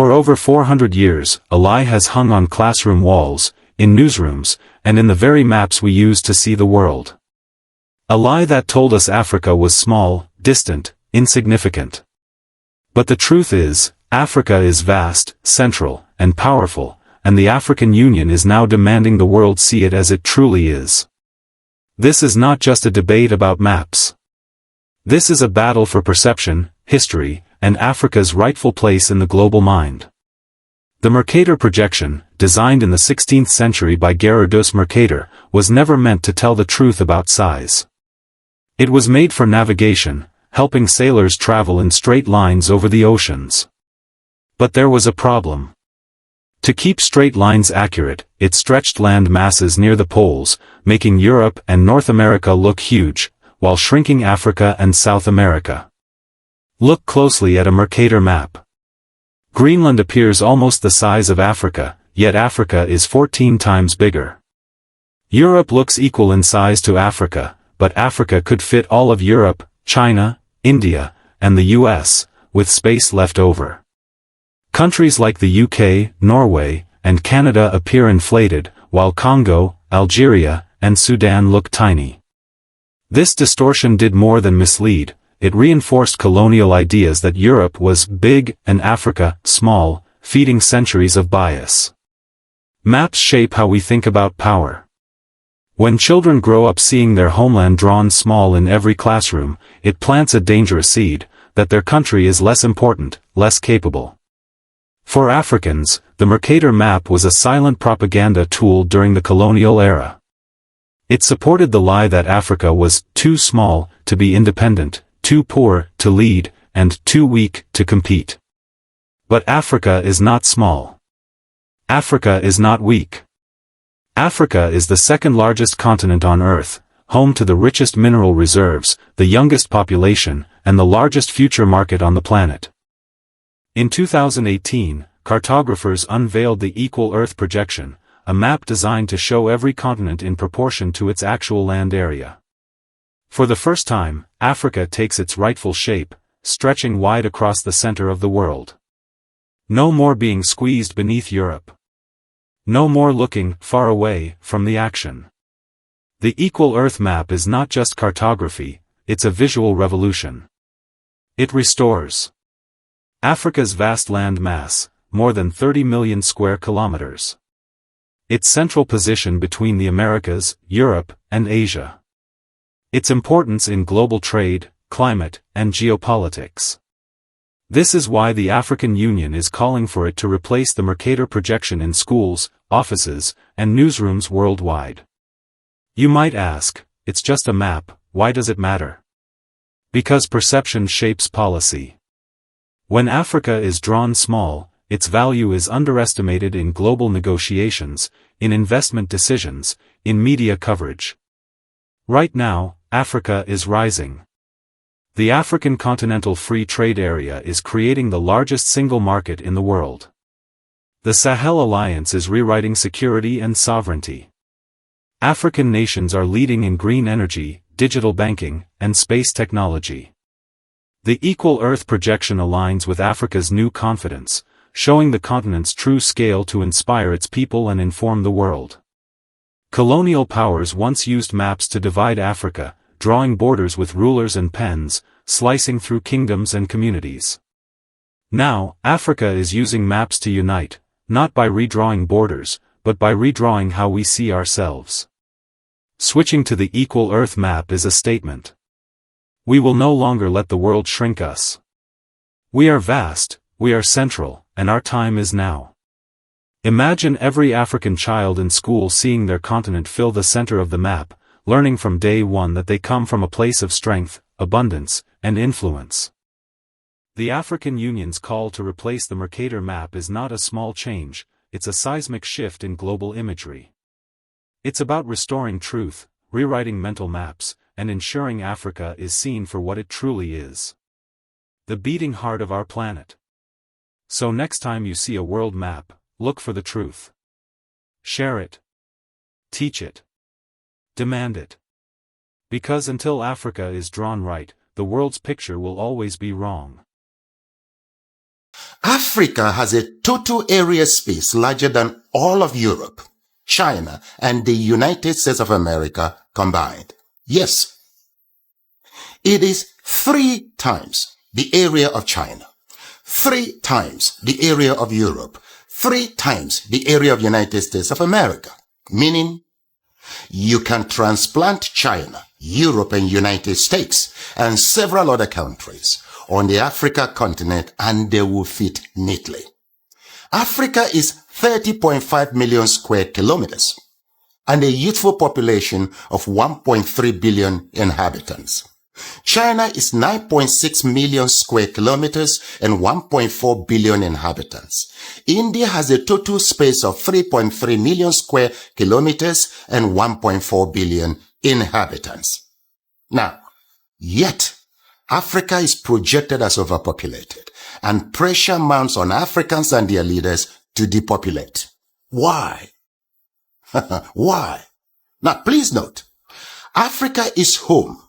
For over 400 years, a lie has hung on classroom walls, in newsrooms, and in the very maps we use to see the world. A lie that told us Africa was small, distant, insignificant. But the truth is, Africa is vast, central, and powerful, and the African Union is now demanding the world see it as it truly is. This is not just a debate about maps. This is a battle for perception, history, and Africa's rightful place in the global mind. The Mercator projection, designed in the 16th century by Gerardus Mercator, was never meant to tell the truth about size. It was made for navigation, helping sailors travel in straight lines over the oceans. But there was a problem. To keep straight lines accurate, it stretched land masses near the poles, making Europe and North America look huge, while shrinking Africa and South America. Look closely at a Mercator map. Greenland appears almost the size of Africa, yet Africa is 14 times bigger. Europe looks equal in size to Africa, but Africa could fit all of Europe, China, India, and the US, with space left over. Countries like the UK, Norway, and Canada appear inflated, while Congo, Algeria, and Sudan look tiny. This distortion did more than mislead, it reinforced colonial ideas that Europe was big and Africa small, feeding centuries of bias. Maps shape how we think about power. When children grow up seeing their homeland drawn small in every classroom, it plants a dangerous seed, that their country is less important, less capable. For Africans, the Mercator map was a silent propaganda tool during the colonial era. It supported the lie that Africa was too small to be independent, too poor to lead, and too weak to compete. But Africa is not small. Africa is not weak. Africa is the second largest continent on Earth, home to the richest mineral reserves, the youngest population, and the largest future market on the planet. In 2018, cartographers unveiled the Equal Earth projection, a map designed to show every continent in proportion to its actual land area. For the first time, Africa takes its rightful shape, stretching wide across the center of the world. No more being squeezed beneath Europe. No more looking far away from the action. The Equal Earth map is not just cartography, it's a visual revolution. It restores Africa's vast land mass, more than 30 million square kilometers. Its central position between the Americas, Europe, and Asia. Its importance in global trade, climate, and geopolitics. This is why the African Union is calling for it to replace the Mercator projection in schools, offices, and newsrooms worldwide. You might ask, it's just a map, why does it matter? Because perception shapes policy. When Africa is drawn small, its value is underestimated in global negotiations, in investment decisions, in media coverage. Right now, Africa is rising. The African Continental Free Trade Area is creating the largest single market in the world. The Sahel Alliance is rewriting security and sovereignty. African nations are leading in green energy, digital banking, and space technology. The Equal Earth projection aligns with Africa's new confidence, showing the continent's true scale to inspire its people and inform the world. Colonial powers once used maps to divide Africa, drawing borders with rulers and pens, slicing through kingdoms and communities. Now, Africa is using maps to unite, not by redrawing borders, but by redrawing how we see ourselves. Switching to the Equal Earth map is a statement. We will no longer let the world shrink us. We are vast, we are central, and our time is now. Imagine every African child in school seeing their continent fill the center of the map, learning from day one that they come from a place of strength, abundance, and influence. The African Union's call to replace the Mercator map is not a small change, it's a seismic shift in global imagery. It's about restoring truth, rewriting mental maps, and ensuring Africa is seen for what it truly is. The beating heart of our planet. So next time you see a world map, look for the truth. Share it. Teach it. Demand it. Because until Africa is drawn right, the world's picture will always be wrong. Africa has a total area space larger than all of Europe, China, and the United States of America combined. Yes, it is 3 times the area of China, 3 times the area of Europe, 3 times the area of United States of America, meaning you can transplant China, Europe, and United States, and several other countries on the Africa continent, and they will fit neatly. Africa is 30.5 million square kilometers and a youthful population of 1.3 billion inhabitants. China is 9.6 million square kilometers and 1.4 billion inhabitants. India has a total space of 3.3 million square kilometers and 1.4 billion inhabitants. Now, yet, Africa is projected as overpopulated, and pressure mounts on Africans and their leaders to depopulate. Why? Why? Now, please note, Africa is home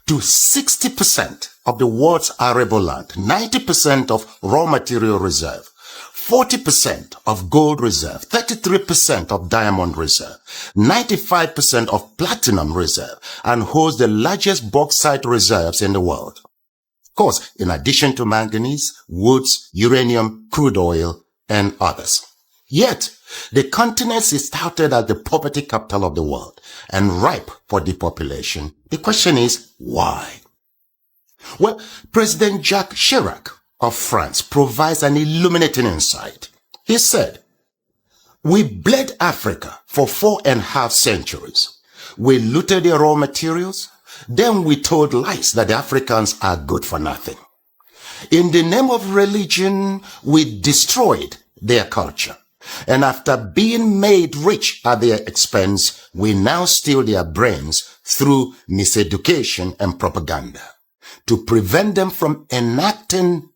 to 60% of the world's arable land, 90% of raw material reserve, 40% of gold reserve, 33% of diamond reserve, 95% of platinum reserve, and holds the largest bauxite reserves in the world. Of course, in addition to manganese, woods, uranium, crude oil, and others. Yet, the continent is touted as the poverty capital of the world and ripe for depopulation. The question is, why? Well, President Jacques Chirac of France provides an illuminating insight. He said, "We bled Africa for 4.5 centuries. We looted their raw materials. Then we told lies that the Africans are good for nothing. In the name of religion, we destroyed their culture. And after being made rich at their expense, we now steal their brains through miseducation and propaganda to prevent them from enacting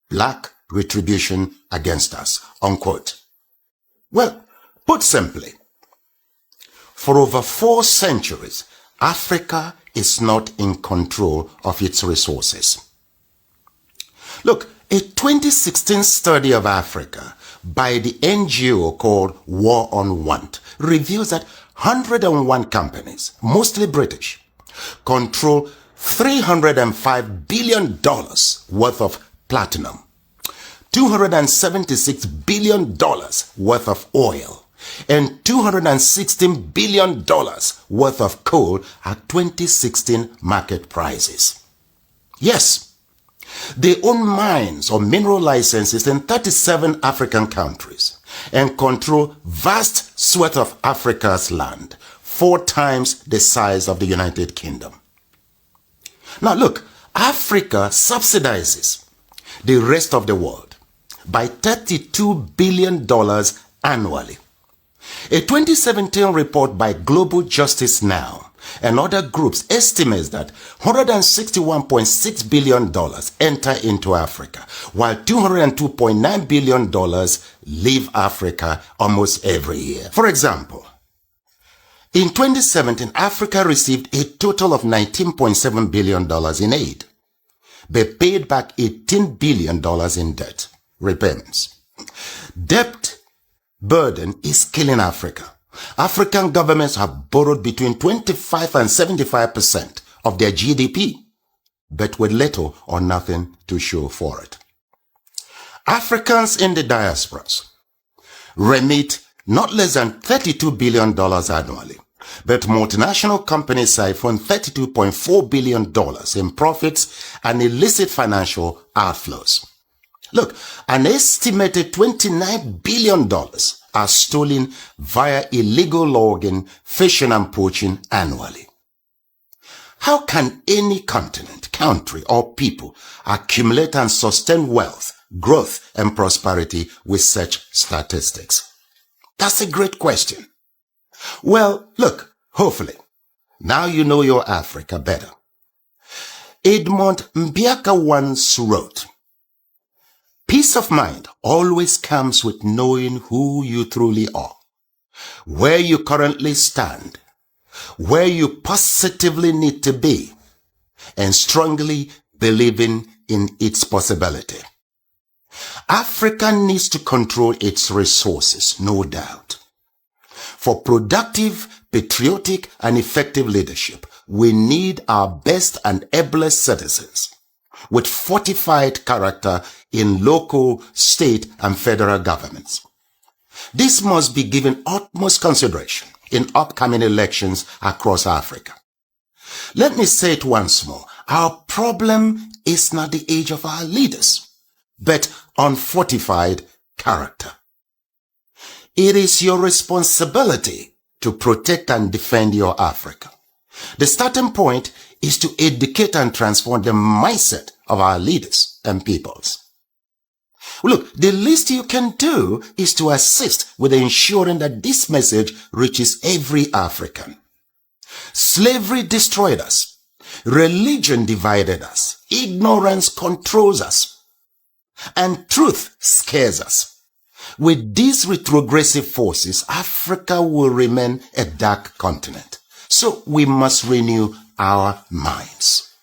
black retribution against us," unquote. Well, put simply, for over 4 centuries, Africa is not in control of its resources. Look, a 2016 study of Africa by the NGO called War on Want reveals that 101 companies, mostly British, control $305 billion worth of platinum, $276 billion worth of oil, and $216 billion worth of coal at 2016 market prices. Yes, they own mines or mineral licenses in 37 African countries and control vast swaths of Africa's land, 4 times the size of the United Kingdom. Now look, Africa subsidizes the rest of the world by $32 billion annually. A 2017 report by Global Justice Now and other groups estimates that $161.6 billion enter into Africa, while $202.9 billion leave Africa almost every year. For example, in 2017, Africa received a total of $19.7 billion in aid, but paid back $18 billion in debt repayments. Debt burden is killing Africa. African governments have borrowed between 25 and 75% of their GDP, but with little or nothing to show for it. Africans in the diasporas remit not less than $32 billion annually, but multinational companies siphon $32.4 billion in profits and illicit financial outflows. Look, an estimated $29 billion are stolen via illegal logging, fishing, and poaching annually. How can any continent, country, or people accumulate and sustain wealth, growth, and prosperity with such statistics? That's a great question. Well, look, hopefully, now you know your Africa better. Edmund Mbiaka once wrote, "Peace of mind always comes with knowing who you truly are, where you currently stand, where you positively need to be, and strongly believing in its possibility." Africa needs to control its resources, no doubt. For productive, patriotic, and effective leadership, we need our best and ablest citizens with fortified character in local, state, and federal governments. This must be given utmost consideration in upcoming elections across Africa. Let me say it once more. Our problem is not the age of our leaders, but unfortified character. It is your responsibility to protect and defend your Africa. The starting point is to educate and transform the mindset of our leaders and peoples. Look, the least you can do is to assist with ensuring that this message reaches every African. Slavery destroyed us. Religion divided us. Ignorance controls us. And truth scares us. With these retrogressive forces, Africa will remain a dark continent. So we must renew our minds.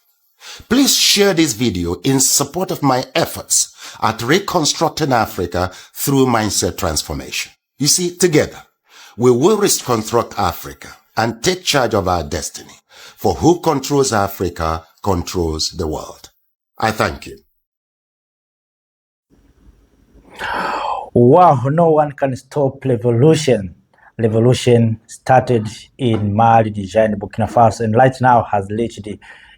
Please share this video in support of my efforts at reconstructing Africa through mindset transformation. You see, together, we will reconstruct Africa and take charge of our destiny. For who controls Africa controls the world. I thank you. Wow, no one can stop revolution. Revolution started in Mali, Niger, and Burkina Faso, and right now has reached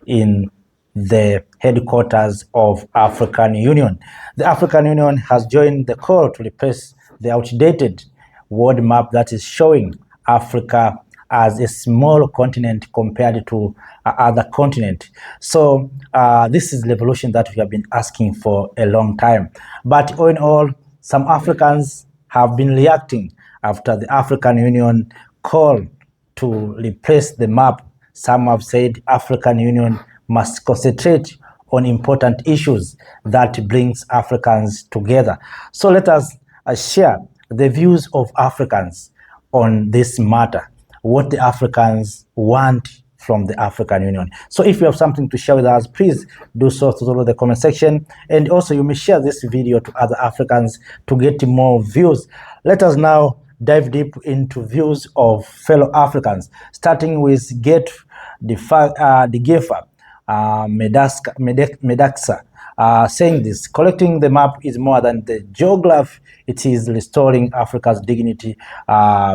in the headquarters of African Union. The African Union has joined the call to replace the outdated world map that is showing Africa as a small continent compared to other continents. So this is revolution that we have been asking for a long time. But all in all, some Africans have been reacting after the African Union call to replace the map. Some have said African Union must concentrate on important issues that brings Africans together. So let us share the views of Africans on this matter, what the Africans want from the African Union. So if you have something to share with us, please do so through the comment section. And also you may share this video to other Africans to get more views. Let us now dive deep into views of fellow Africans, starting with the Gefa Medaxa, saying this: collecting the map is more than the geography. It is restoring Africa's dignity,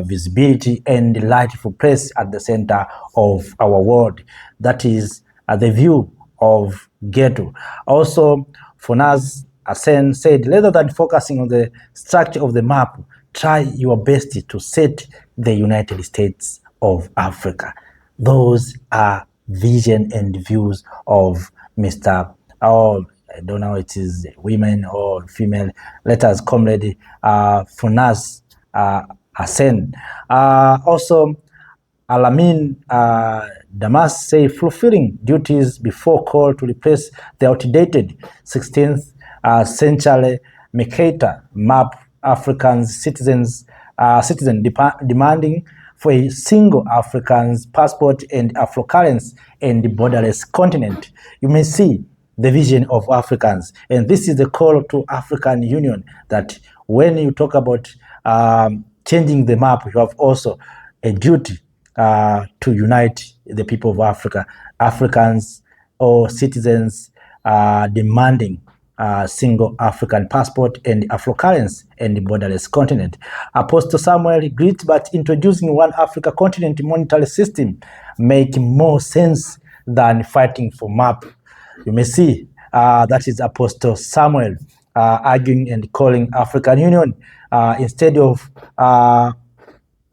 visibility, and rightful place at the center of our world. That is the view of Ghetto. Also, Fonaz Asen said, rather than focusing on the structure of the map, try your best to set the United States of Africa. Those are vision and views of Mr. I don't know, it is women or female. Let us comrade Funas Asen. Also, Alamin Damas say fulfilling duties before call to replace the outdated 16th century Mercator map. Africans citizen demanding for a single African's passport and Afro-currency and the borderless continent. You may see the vision of Africans, and this is the call to African Union, that when you talk about changing the map, you have also a duty to unite the people of Africa. Africans or citizens demanding single African passport and Afro-currency and the borderless continent. Apostle Samuel agreed, but introducing one Africa continent monetary system make more sense than fighting for map. You may see that is Apostle Samuel arguing and calling African Union instead of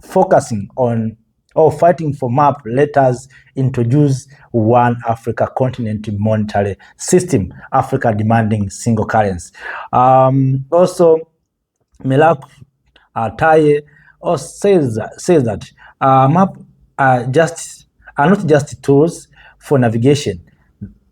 focusing on or fighting for map, let us introduce one Africa continent monetary system, Africa demanding single currency. Also, Melak Taye says that map are not just tools for navigation.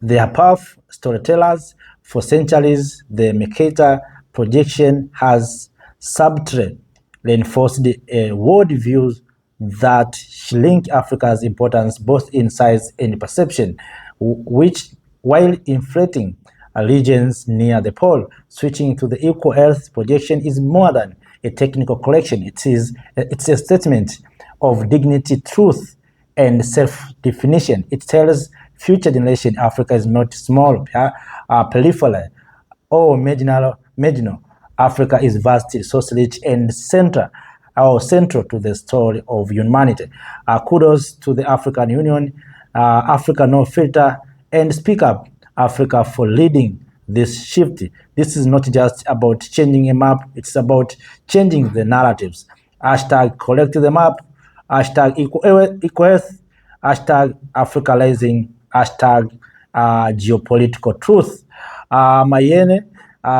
They are powerful storytellers. For centuries, the Mercator projection has subtly reinforced a worldview that link Africa's importance both in size and perception, which, while inflating regions near the pole. Switching to the equal Earth projection is more than a technical correction. It's a statement of dignity, truth, and self-definition. It tells future generation Africa is not small, peripheral, or marginal. Africa is vast, resource-rich, and central to the story of humanity. Kudos to the African Union, Africa No Filter, and Speak Up Africa for leading this shift. This is not just about changing a map, it's about changing the narratives. Hashtag collect the map, hashtag equal Earth, hashtag Africanizing, hashtag geopolitical truth. Mayene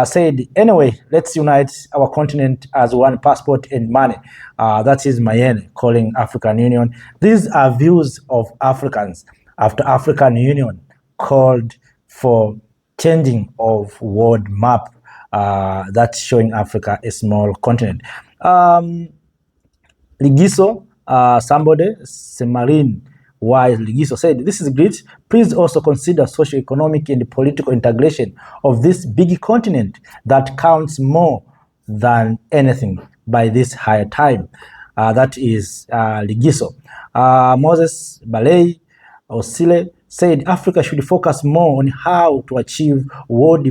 said, anyway, let's unite our continent as one passport and money. That is Mayene calling African Union. These are views of Africans after African Union called for changing of world map that's showing Africa a small continent. Ligiso, somebody, Semarine Wise Ligiso said, this is great. Please also consider socio-economic and political integration of this big continent that counts more than anything by this higher time. That is Ligiso. Moses Balei Osile said Africa should focus more on how to achieve world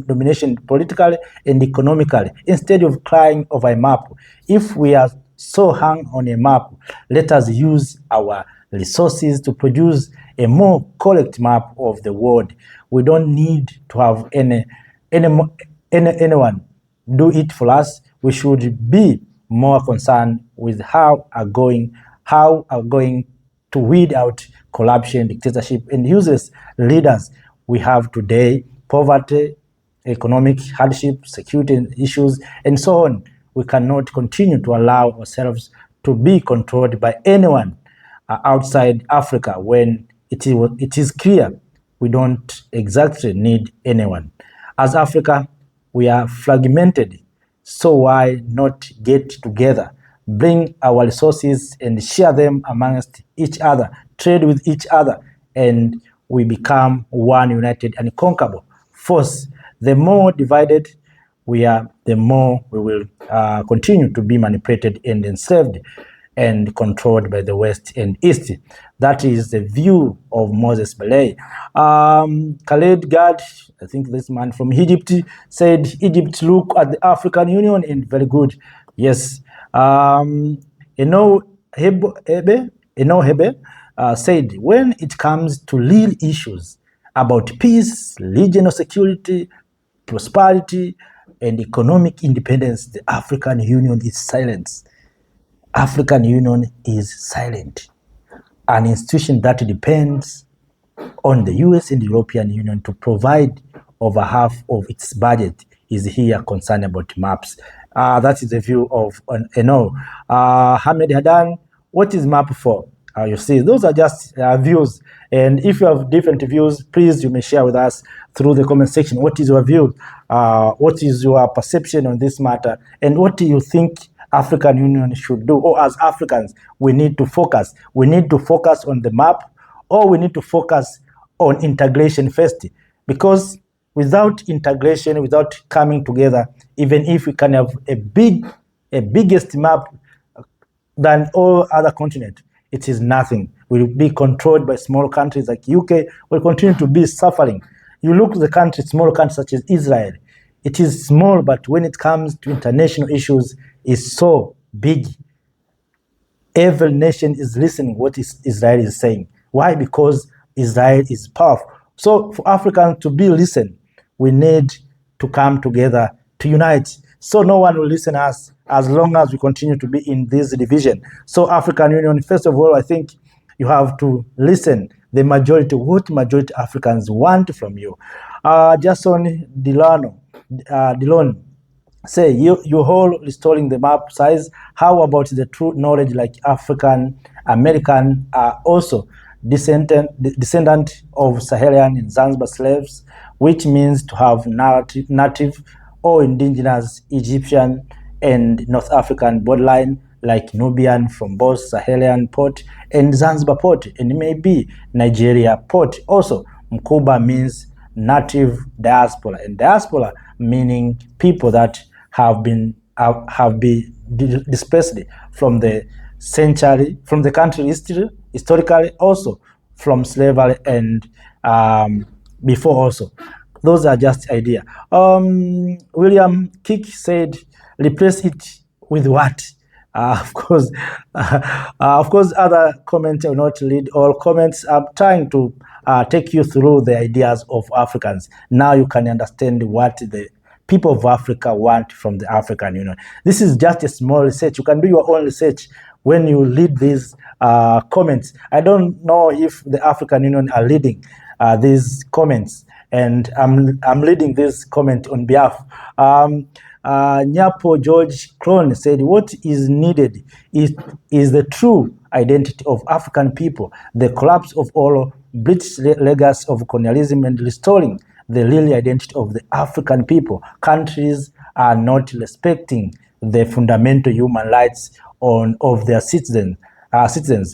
domination politically and economically instead of crying over a map. If we are so hung on a map, let us use our resources to produce a more correct map of the world. We don't need to have anyone do it for us. We should be more concerned with how are going to weed out corruption, dictatorship, and useless leaders we have today, poverty, economic hardship, security issues, and so on. We cannot continue to allow ourselves to be controlled by anyone outside Africa when it is clear we don't exactly need anyone. As Africa, we are fragmented, so why not get together, bring our resources and share them amongst each other, trade with each other, and we become one united and unconquerable force. The more divided we are, the more we will continue to be manipulated and enslaved and controlled by the West and East. That is the view of Moses Belay. Khaled Gad, I think this man from Egypt, said, Egypt look at the African Union and very good. Yes. Eno Hebe said, when it comes to real issues about peace, regional security, prosperity, and economic independence, the African Union is silent. African Union is silent. An institution that depends on the US and the European Union to provide over half of its budget is here concerned about maps. That is the view of Eno. Hamed Hadan, what is map for? You see, those are just views. And if you have different views, please, you may share with us through the comment section. What is your view? What is your perception on this matter? And what do you think African Union should do? Or as Africans, we need to focus. We need to focus on the map, or we need to focus on integration first. Because without integration, without coming together, even if we can have a biggest map than all other continents, it is nothing. We'll be controlled by small countries like UK. Will continue to be suffering. You look at the countries, small countries such as Israel. It is small, but when it comes to international issues, it's so big. Every nation is listening what Israel is saying. Why? Because Israel is powerful. So for Africans to be listened, we need to come together to unite. So no one will listen to us as long as we continue to be in this division. So African Union, first of all, I think you have to listen the majority, what majority Africans want from you. Jason Dillon say, you whole restoring the map size. How about the true knowledge like African American are also descendant of Sahelian and Zanzibar slaves, which means to have native or indigenous Egyptian and North African borderline like Nubian from both Sahelian port and Zanzibar port, and maybe Nigeria port. Also, Mkuba means native diaspora, and diaspora meaning people that have been displaced from the country historically, also from slavery and before also. Those are just idea. William Kick said, replace it with what? Of course, other comments I will not read all comments. I'm trying to take you through the ideas of Africans. Now you can understand what the people of Africa want from the African Union. This is just a small research. You can do your own research when you read these comments. I don't know if the African Union are reading these comments, and I'm reading this comment on behalf. Nyapo George Crone said, what is needed is the true identity of African people, the collapse of all British legacy of colonialism, and restoring the real identity of the African people. Countries are not respecting the fundamental human rights of their citizens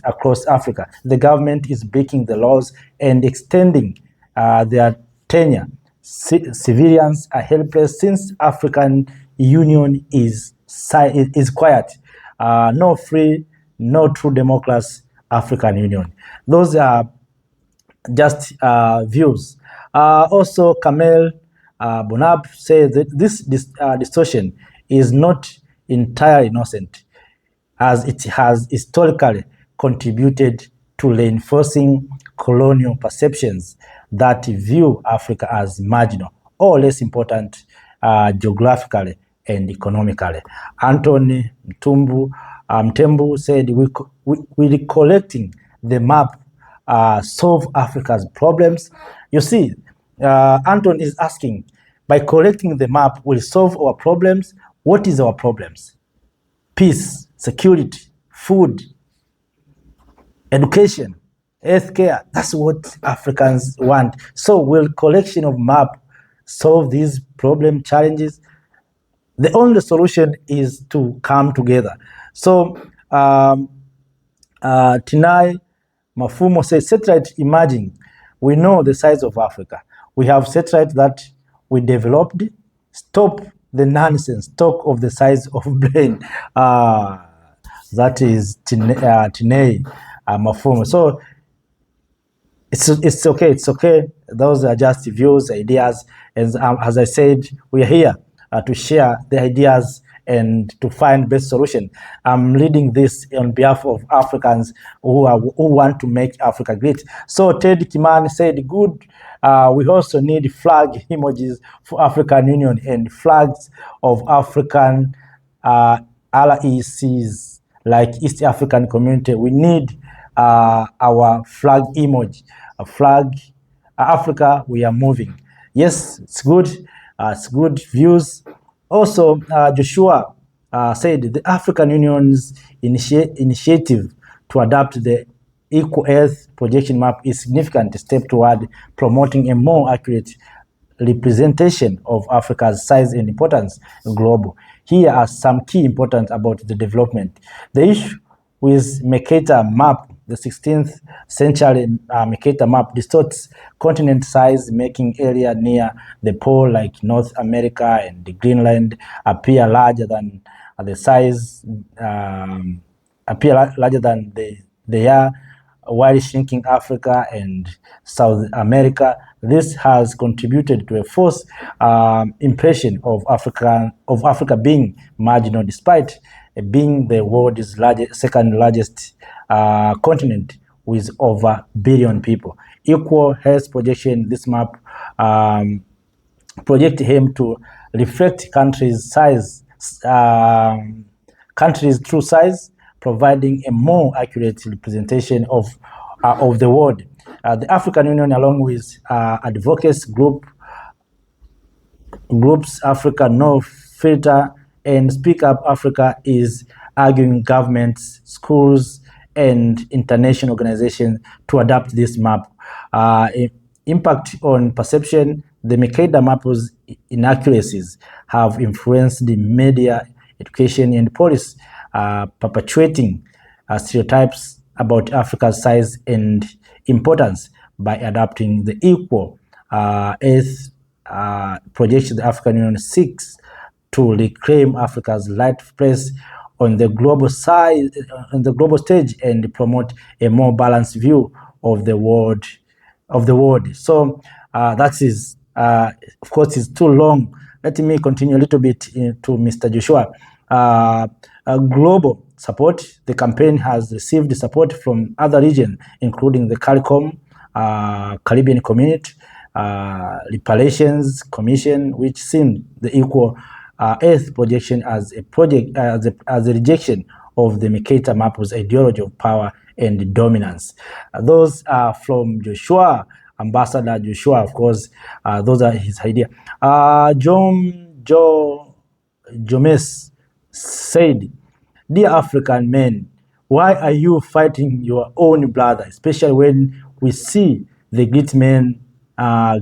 across Africa. The government is breaking the laws and extending their tenure. Civilians are helpless since African Union is quiet. No free, no true democracy African Union. Those are just views. Also, Kamel Bonab says that this distortion is not entirely innocent, as it has historically contributed to reinforcing colonial perceptions that view Africa as marginal or less important geographically and economically. Anthony Mtembu said, we collecting the map solve Africa's problems. You see, Anton is asking, by collecting the map, will solve our problems? What is our problems? Peace, security, food, education, healthcare. That's what Africans want. So will collection of map solve these problem challenges? The only solution is to come together. So Tinai Mafumo says, satellite imaging. We know the size of Africa. We have satellite that we developed. Stop the nonsense. Talk of the size of brain. That is Tinai Mafumo. So it's okay. It's okay. Those are just views, ideas. And as I said, we are here to share the ideas and to find best solution. I'm reading this on behalf of Africans who want to make Africa great. So Ted Kimani said, good, we also need flag emojis for African Union and flags of African RECs like East African Community. We need our flag emoji, a flag, Africa, we are moving. Yes, it's good. It's good views. Also, Joshua said the African Union's initiative to adopt the Equal Earth projection map is a significant step toward promoting a more accurate representation of Africa's size and importance global. Here are some key importance about the development. The issue with Mercator map, the 16th century Mercator map, distorts continent size, making area near the pole like North America and Greenland appear larger than the size, larger than they are, while shrinking Africa and South America. This has contributed to a false impression of Africa being marginal, despite being the world's second largest continent with over a billion people. Equal health projection, this map project aim to reflect countries' size, countries' true size, providing a more accurate representation of the world. The African Union, along with advocacy groups, Africa No Filter and Speak Up Africa, is arguing governments, schools, and international organizations to adopt this map. Impact on perception. The Mercator map's inaccuracies have influenced the media, education, and policy, perpetuating stereotypes about Africa's size and importance. By adopting the equal eighth projection, the African Union seeks to reclaim Africa's rightful place on the global stage, and promote a more balanced view of the world. So that is, of course, it's too long. Let me continue a little bit to Mr. Joshua. Global support. The campaign has received support from other regions, including the CARICOM, Caribbean Community, Reparations Commission, which seen the equal Earth projection as a project as a rejection of the Mercator Map's ideology of power and dominance. Those are from Joshua, Ambassador Joshua, of course. Those are his idea. Jomes said, "Dear African men, why are you fighting your own brother, especially when we see the great man,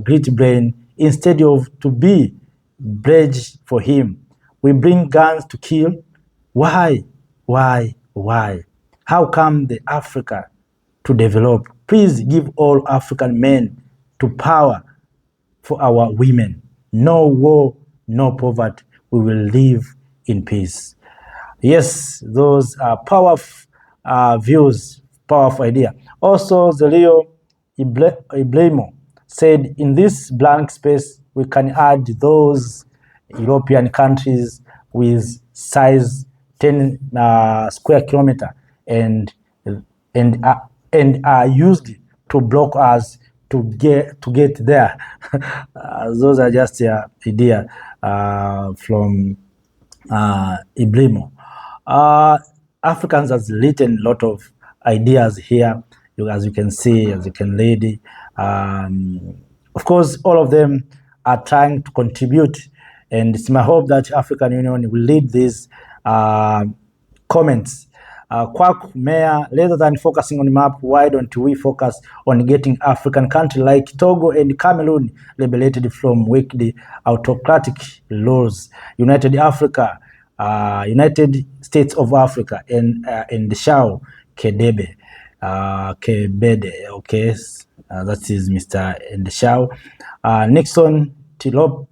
great brain, instead of to be bridge for him? We bring guns to kill. Why? How come the Africa to develop? Please give all African men to power for our women. No war, no poverty. We will live in peace." Yes, those are powerful views, powerful idea. Also, Zelio Iblemo said, "In this blank space, we can add those European countries with size 10 square kilometer and are used to block us to get there." Those are just idea from Iblimo. Africans has written a lot of ideas here, as you can see, as you can read. Of course, all of them are trying to contribute, and it's my hope that African Union will lead these comments. Quack Mayor, rather than focusing on the map, why don't we focus on getting African countries like Togo and Cameroon liberated from wicked autocratic laws? United States of Africa and the Shao Kebede, okay, that is Mr. Ndeshao. Nixon Tilop.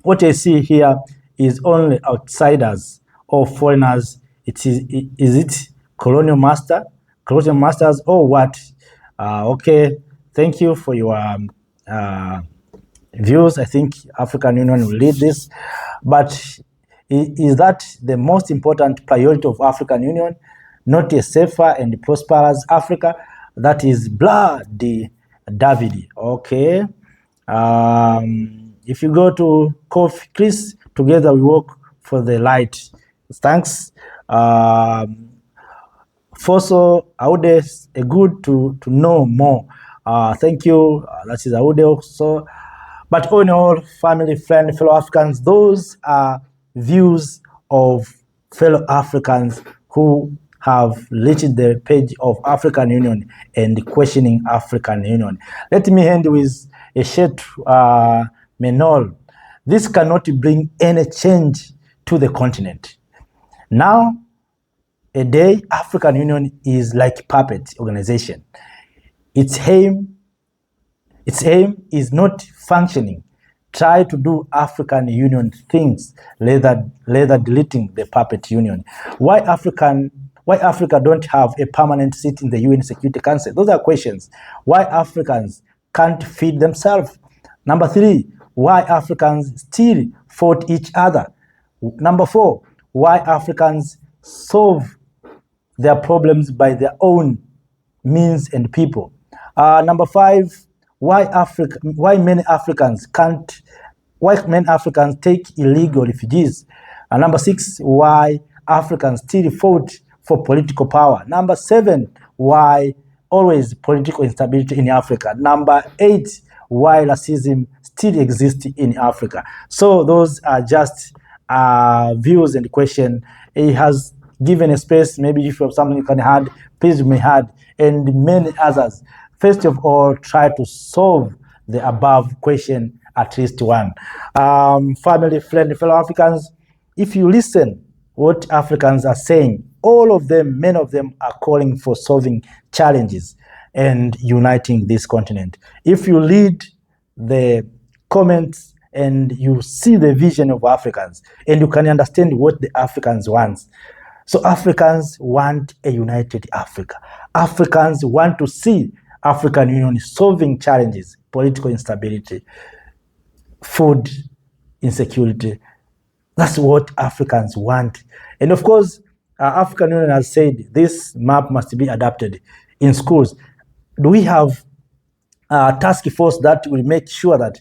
What I see here is only outsiders or foreigners. Is it colonial masters or what? Okay, thank you for your views. I think African Union will lead this, but is that the most important priority of African Union? Not a safer and prosperous Africa? That is bloody David. Okay. If you go to Kofi Chris, together we work for the light. Thanks. Foso Aude, good to know more. Thank you. That is Aude also. But all in all, family, friend, fellow Africans, those are views of fellow Africans who have reached the page of African Union and questioning African Union. Let me end with a short Menol. This cannot bring any change to the continent. Now, a day, African Union is like puppet organization. Its aim is not functioning. Try to do African Union things, rather deleting the puppet union. Why Africa don't have a permanent seat in the UN Security Council? Those are questions. Why Africans can't feed themselves? Number 3, why Africans still fought each other? Number 4, why Africans solve their problems by their own means and people. Number 5, why many Africans take illegal refugees. Number 6, why Africans still fought for political power. Number 7, why always political instability in Africa. Number 8, why racism still exists in Africa. So those are just views and questions. It has given a space. Maybe if you have something you can add, please you may add, and many others. First of all, try to solve the above question, at least one. Family, friend, fellow Africans, if you listen what Africans are saying, all of them, many of them are calling for solving challenges and uniting this continent. If you read the comments and you see the vision of Africans, and you can understand what the Africans want. So Africans want a united Africa. Africans want to see African Union solving challenges, political instability, food insecurity. That's what Africans want. And of course, African Union has said this map must be adapted in schools. Do we have a task force that will make sure that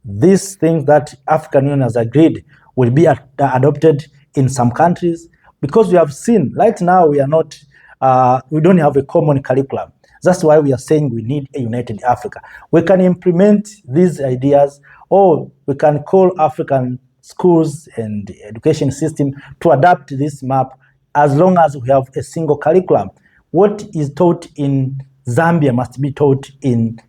these things that African Union has agreed will be adopted in some countries? Because we have seen right now we don't have a common curriculum. That's why we are saying we need a united Africa. We can implement these ideas, or we can call African schools and the education system to adapt this map as long as we have a single curriculum. What is taught in Zambia must be taught in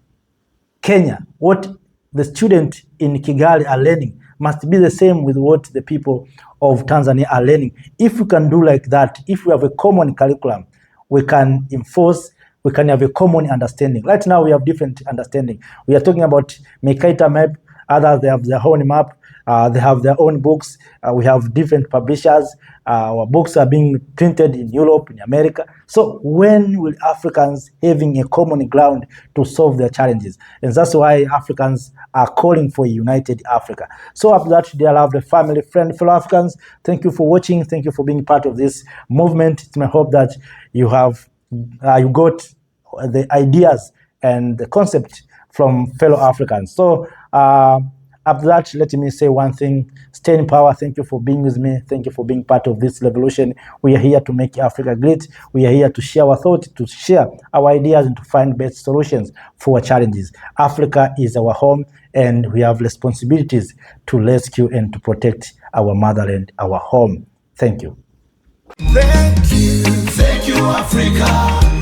Kenya. What the student in Kigali are learning must be the same with what the people of Tanzania are learning. If we can do like that, if we have a common curriculum, we can enforce, we can have a common understanding. Right now we have different understanding. We are talking about Mercator map, others they have their own map, they have their own books. We have different publishers. Our books are being printed in Europe, in America. So when will Africans having a common ground to solve their challenges? And that's why Africans are calling for a united Africa. So after that, dear lovely family, friend, fellow Africans, thank you for watching. Thank you for being part of this movement. It's my hope that you have you got the ideas and the concept from fellow Africans. So after that, let me say one thing: stay in power. Thank you for being with me. Thank you for being part of this revolution. We are here to make Africa great. We are here to share our thoughts, to share our ideas, and to find best solutions for our challenges. Africa is our home, and we have responsibilities to rescue and to protect our motherland, our home. Thank you. Thank you, Africa.